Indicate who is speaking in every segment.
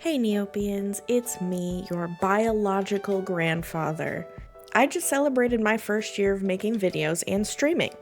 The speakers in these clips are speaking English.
Speaker 1: Hey Neopians, it's me, your biological grandfather. I just celebrated my first year of making videos and streaming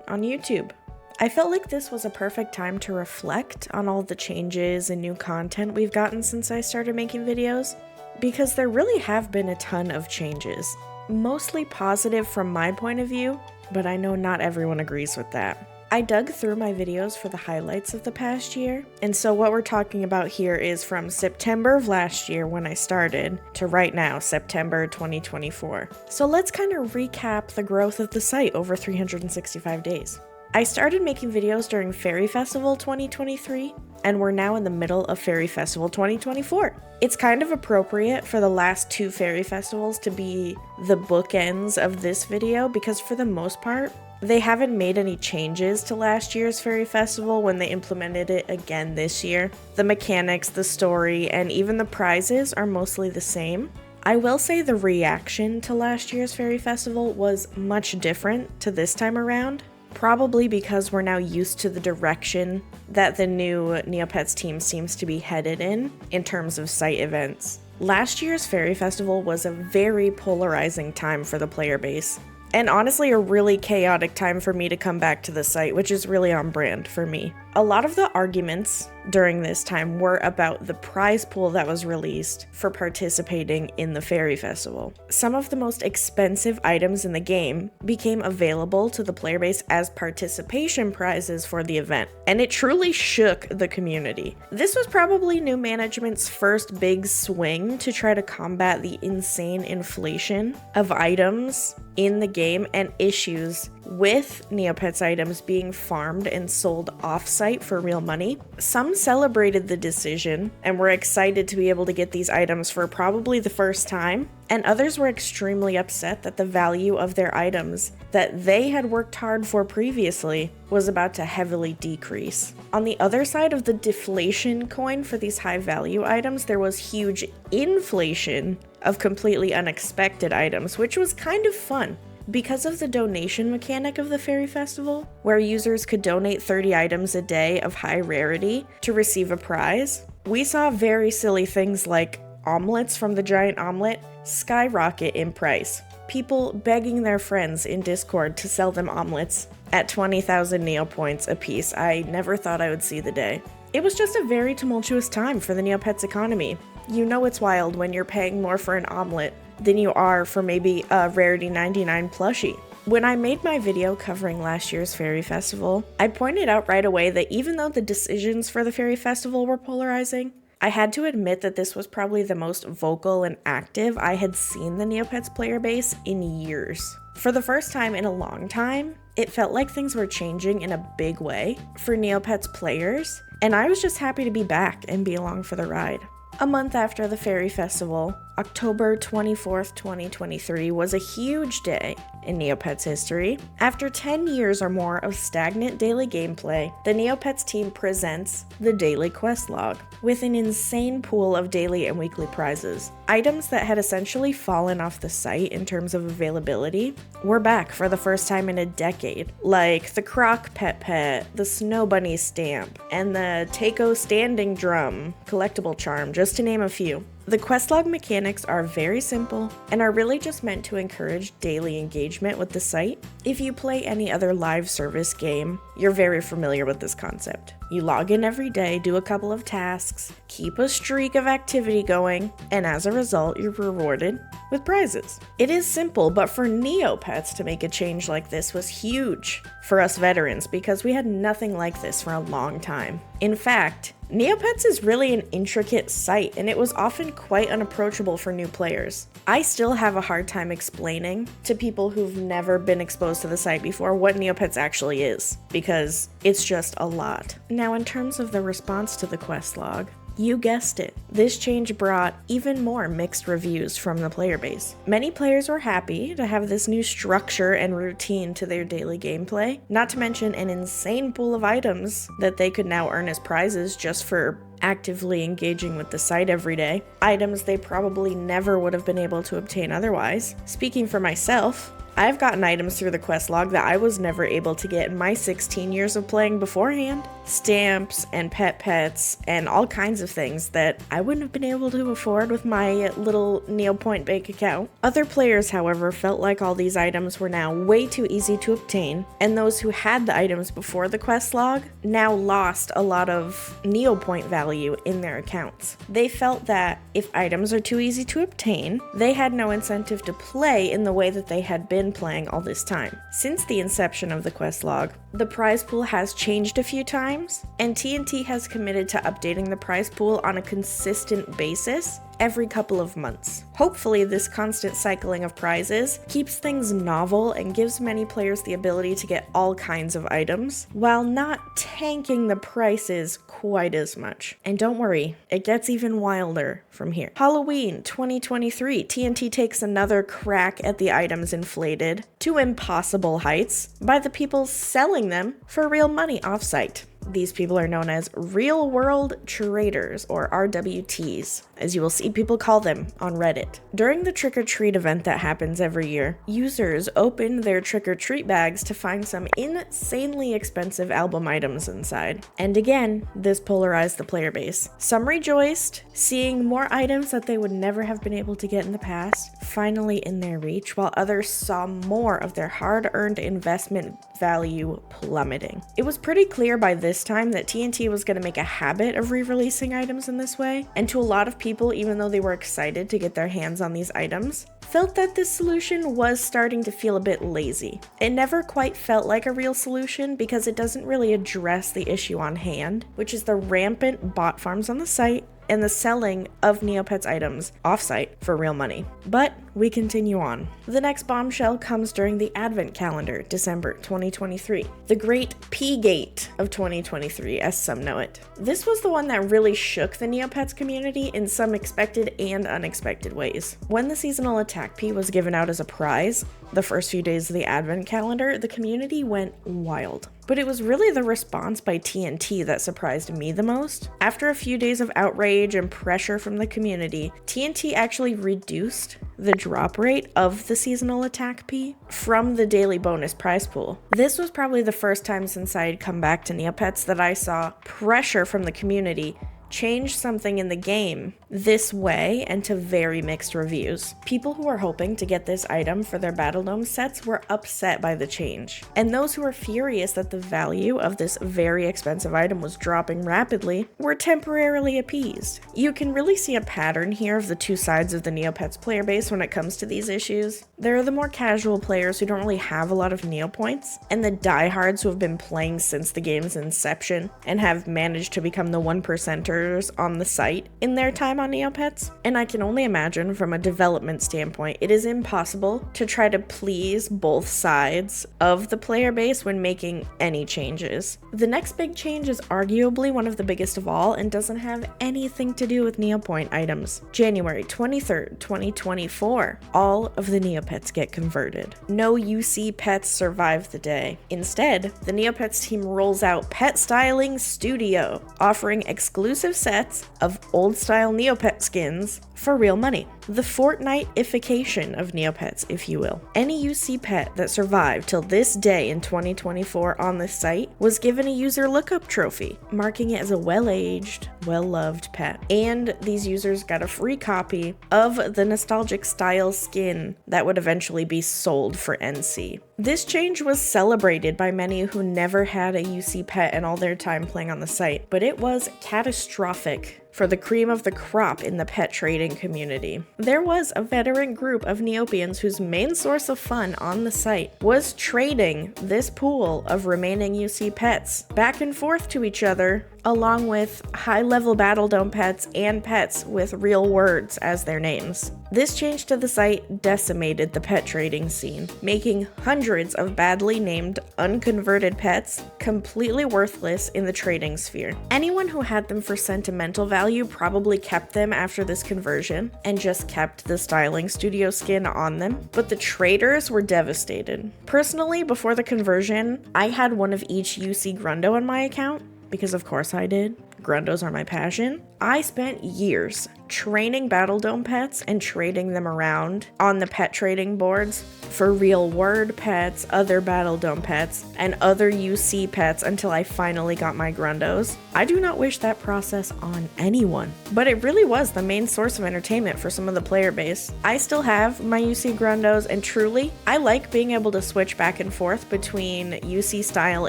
Speaker 1: on YouTube. I felt like this was a perfect time to reflect on all the changes and new content we've gotten since I started making videos, because there really have been a ton of changes. Mostly positive from my point of view, but I know not everyone agrees with that. I dug through my videos for the highlights of the past year, and so what we're talking about here is from September of last year when I started to right now, September 2024. So let's kind of recap the growth of the site over 365 days. I started making videos during Fairy Festival 2023, and we're now in the middle of Fairy Festival 2024. It's kind of appropriate for the last two Fairy Festivals to be the bookends of this video because for the most part, they haven't made any changes to last year's Fairy Festival when they implemented it again this year. The mechanics, the story, and even the prizes are mostly the same. I will say the reaction to last year's Fairy Festival was much different to this time around, probably because we're now used to the direction that the new Neopets team seems to be headed in terms of site events. Last year's Fairy Festival was a very polarizing time for the player base. And honestly, a really chaotic time for me to come back to the site, which is really on brand for me. A lot of the arguments during this time were about the prize pool that was released for participating in the Fairy Festival. Some of the most expensive items in the game became available to the player base as participation prizes for the event, and it truly shook the community. This was probably new management's first big swing to try to combat the insane inflation of items in the game and issues with Neopets items being farmed and sold off-site for real money. Some celebrated the decision and were excited to be able to get these items for probably the first time, and others were extremely upset that the value of their items that they had worked hard for previously was about to heavily decrease. On the other side of the deflation coin for these high-value items, there was huge inflation of completely unexpected items, which was kind of fun. Because of the donation mechanic of the Fairy Festival, where users could donate 30 items a day of high rarity to receive a prize, we saw very silly things like omelets from the giant omelet skyrocket in price. People begging their friends in Discord to sell them omelets at 20,000 Neopoints a piece. I never thought I would see the day. It was just a very tumultuous time for the Neopets economy. You know it's wild when you're paying more for an omelet than you are for maybe a Rarity 99 plushie. When I made my video covering last year's Fairy Festival, I pointed out right away that even though the decisions for the Fairy Festival were polarizing, I had to admit that this was probably the most vocal and active I had seen the Neopets player base in years. For the first time in a long time, it felt like things were changing in a big way for Neopets players, and I was just happy to be back and be along for the ride. A month after the Fairy Festival, October 24th, 2023 was a huge day in Neopets history. After 10 years or more of stagnant daily gameplay, the Neopets team presents the daily quest log with an insane pool of daily and weekly prizes. Items that had essentially fallen off the site in terms of availability were back for the first time in a decade, like the Croc Pet, the Snow Bunny stamp, and the Takeo standing drum collectible charm, just to name a few. The questlog mechanics are very simple and are really just meant to encourage daily engagement with the site. If you play any other live service game, you're very familiar with this concept. You log in every day, do a couple of tasks, keep a streak of activity going, and as a result, you're rewarded with prizes. It is simple, but for Neopets to make a change like this was huge for us veterans because we had nothing like this for a long time. In fact, Neopets is really an intricate site, and it was often quite unapproachable for new players. I still have a hard time explaining to people who've never been exposed to the site before what Neopets actually is, because it's just a lot. Now, in terms of the response to the quest log, you guessed it, this change brought even more mixed reviews from the player base. Many players were happy to have this new structure and routine to their daily gameplay, not to mention an insane pool of items that they could now earn as prizes just for actively engaging with the site every day, items they probably never would have been able to obtain otherwise. Speaking for myself, I've gotten items through the quest log that I was never able to get in my 16 years of playing beforehand. Stamps and pets and all kinds of things that I wouldn't have been able to afford with my little Neopets bank account. Other players, however, felt like all these items were now way too easy to obtain, and those who had the items before the quest log now lost a lot of Neopets value in their accounts. They felt that if items are too easy to obtain, they had no incentive to play in the way that they had been playing all this time. Since the inception of the quest log, the prize pool has changed a few times, and TNT has committed to updating the prize pool on a consistent basis every couple of months. Hopefully, this constant cycling of prizes keeps things novel and gives many players the ability to get all kinds of items, while not tanking the prices quite as much. And don't worry, it gets even wilder from here. Halloween 2023, TNT takes another crack at the items inflated to impossible heights by the people selling them for real money offsite. These people are known as real-world traders, or RWTs, as you will see people call them on Reddit. During the trick-or-treat event that happens every year, users open their trick-or-treat bags to find some insanely expensive album items inside. And again, this polarized the player base. Some rejoiced, seeing more items that they would never have been able to get in the past finally in their reach, while others saw more of their hard-earned investment value plummeting. It was pretty clear by this time that TNT was going to make a habit of re-releasing items in this way, and to a lot of people, even though they were excited to get their hands on these items, felt that this solution was starting to feel a bit lazy. It never quite felt like a real solution because it doesn't really address the issue on hand, which is the rampant bot farms on the site and the selling of Neopets items offsite for real money. But we continue on. The next bombshell comes during the Advent calendar, December 2023. The Great P-Gate of 2023, as some know it. This was the one that really shook the Neopets community in some expected and unexpected ways. When the seasonal attack P was given out as a prize, the first few days of the Advent calendar, the community went wild. But it was really the response by TNT that surprised me the most. After a few days of outrage and pressure from the community, TNT actually reduced the drop rate of the seasonal attack P from the daily bonus prize pool. This was probably the first time since I had come back to Neopets that I saw pressure from the community change something in the game this way and to very mixed reviews. People who were hoping to get this item for their Battle Dome sets were upset by the change, and those who were furious that the value of this very expensive item was dropping rapidly were temporarily appeased. You can really see a pattern here of the two sides of the Neopets player base when it comes to these issues. There are the more casual players who don't really have a lot of Neopoints, and the diehards who have been playing since the game's inception and have managed to become the 1%ers on the site in their time on Neopets. And I can only imagine from a development standpoint, it is impossible to try to please both sides of the player base when making any changes. The next big change is arguably one of the biggest of all and doesn't have anything to do with Neopoint items. January 23rd, 2024, all of the Neopets get converted. No UC pets survive the day. Instead, the Neopets team rolls out Pet Styling Studio, offering exclusive sets of old-style Neopet skins for real money. The Fortnite-ification of Neopets, if you will. Any UC pet that survived till this day in 2024 on this site was given a user lookup trophy, marking it as a well-aged, well-loved pet. And these users got a free copy of the nostalgic style skin that would eventually be sold for NC. This change was celebrated by many who never had a UC pet in all their time playing on the site, but it was catastrophic for the cream of the crop in the pet trading community. There was a veteran group of Neopians whose main source of fun on the site was trading this pool of remaining UC pets back and forth to each other, along with high-level Battle Dome pets and pets with real words as their names. This change to the site decimated the pet trading scene, making hundreds of badly named unconverted pets completely worthless in the trading sphere. Anyone who had them for sentimental value probably kept them after this conversion and just kept the styling studio skin on them, but the traders were devastated. Personally, before the conversion, I had one of each UC Grundo on my account, because of course I did. Grundos are my passion. I spent years training Battle Dome pets and trading them around on the pet trading boards for real word pets, other Battle Dome pets, and other UC pets until I finally got my Grundos. I do not wish that process on anyone, but it really was the main source of entertainment for some of the player base. I still have my UC Grundos, and truly, I like being able to switch back and forth between UC style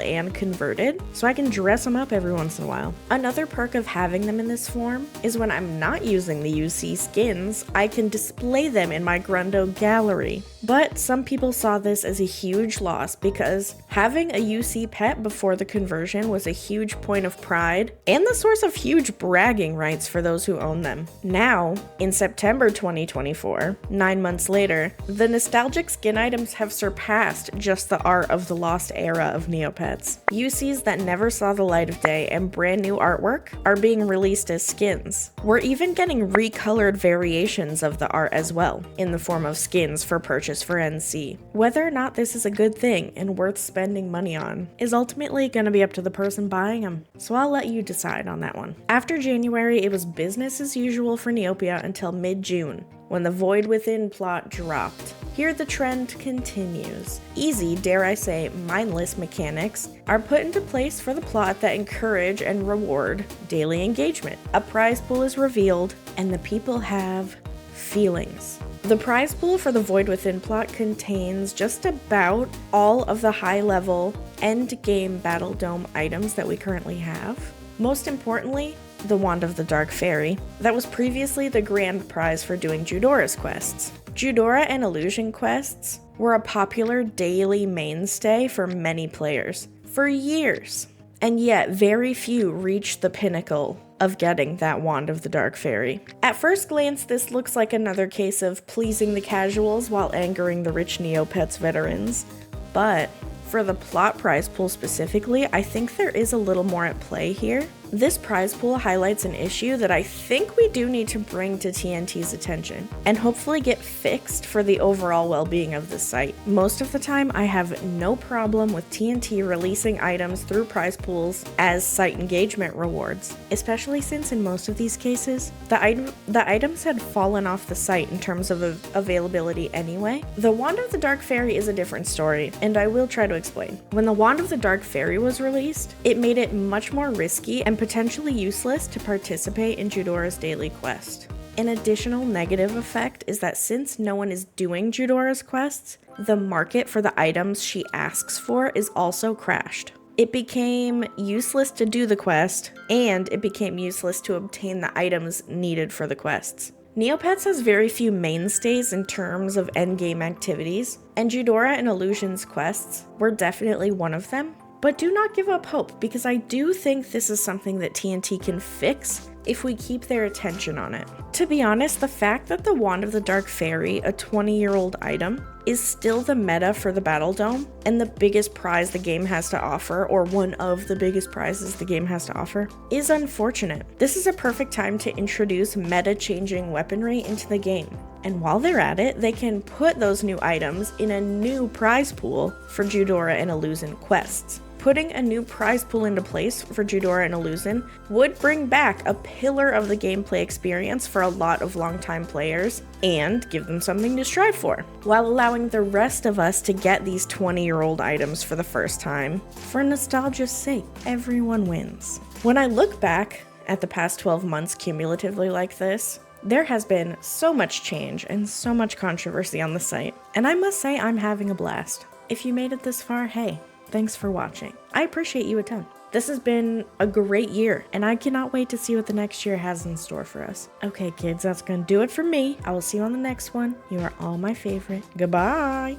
Speaker 1: and converted, so I can dress them up every once in a while. Another perk of having them in this form is when I'm not using the UC skins, I can display them in my Grundo gallery. But some people saw this as a huge loss because having a UC pet before the conversion was a huge point of pride and the source of huge bragging rights for those who own them. Now, in September 2024, 9 months later, the nostalgic skin items have surpassed just the art of the lost era of Neopets. UCs that never saw the light of day and brand new artwork are being released as skins. We're even getting recolored variations of the art as well, in the form of skins for purchase for NC. Whether or not this is a good thing and worth spending money on is ultimately going to be up to the person buying them, so I'll let you decide on that one. After January, it was business as usual for Neopia until mid-June, when the Void Within plot dropped. Here the trend continues. Easy, dare I say, mindless mechanics are put into place for the plot that encourage and reward daily engagement. A prize pool is revealed, and the people have feelings. The prize pool for the Void Within plot contains just about all of the high-level end-game Battle Dome items that we currently have. Most importantly, the Wand of the Dark Fairy, that was previously the grand prize for doing Judora's quests. Judora and Illusion quests were a popular daily mainstay for many players for years, and yet very few reached the pinnacle of getting that Wand of the Dark Fairy. At first glance, this looks like another case of pleasing the casuals while angering the rich Neopets veterans, but for the plot prize pool specifically, I think there is a little more at play here. This prize pool highlights an issue that I think we do need to bring to TNT's attention and hopefully get fixed for the overall well-being of the site. Most of the time, I have no problem with TNT releasing items through prize pools as site engagement rewards, especially since in most of these cases, the items had fallen off the site in terms of availability anyway. The Wand of the Dark Fairy is a different story, and I will try to explain. When the Wand of the Dark Fairy was released, it made it much more risky and potentially useless to participate in Judora's daily quest. An additional negative effect is that since no one is doing Judora's quests, the market for the items she asks for is also crashed. It became useless to do the quest, and it became useless to obtain the items needed for the quests. Neopets has very few mainstays in terms of endgame activities, and Judora and Illusion's quests were definitely one of them. But do not give up hope, because I do think this is something that TNT can fix if we keep their attention on it. To be honest, the fact that the Wand of the Dark Fairy, a 20-year-old item, is still the meta for the Battle Dome and the biggest prize the game has to offer, or one of the biggest prizes the game has to offer, is unfortunate. This is a perfect time to introduce meta-changing weaponry into the game. And while they're at it, they can put those new items in a new prize pool for Judora and Illusion quests. Putting a new prize pool into place for Judora and Illusion would bring back a pillar of the gameplay experience for a lot of longtime players and give them something to strive for, while allowing the rest of us to get these 20-year-old items for the first time. For nostalgia's sake, everyone wins. When I look back at the past 12 months cumulatively like this, there has been so much change and so much controversy on the site, and I must say I'm having a blast. If you made it this far, hey, thanks for watching. I appreciate you a ton. This has been a great year, and I cannot wait to see what the next year has in store for us. Okay, kids, that's gonna do it for me. I will see you on the next one. You are all my favorite. Goodbye.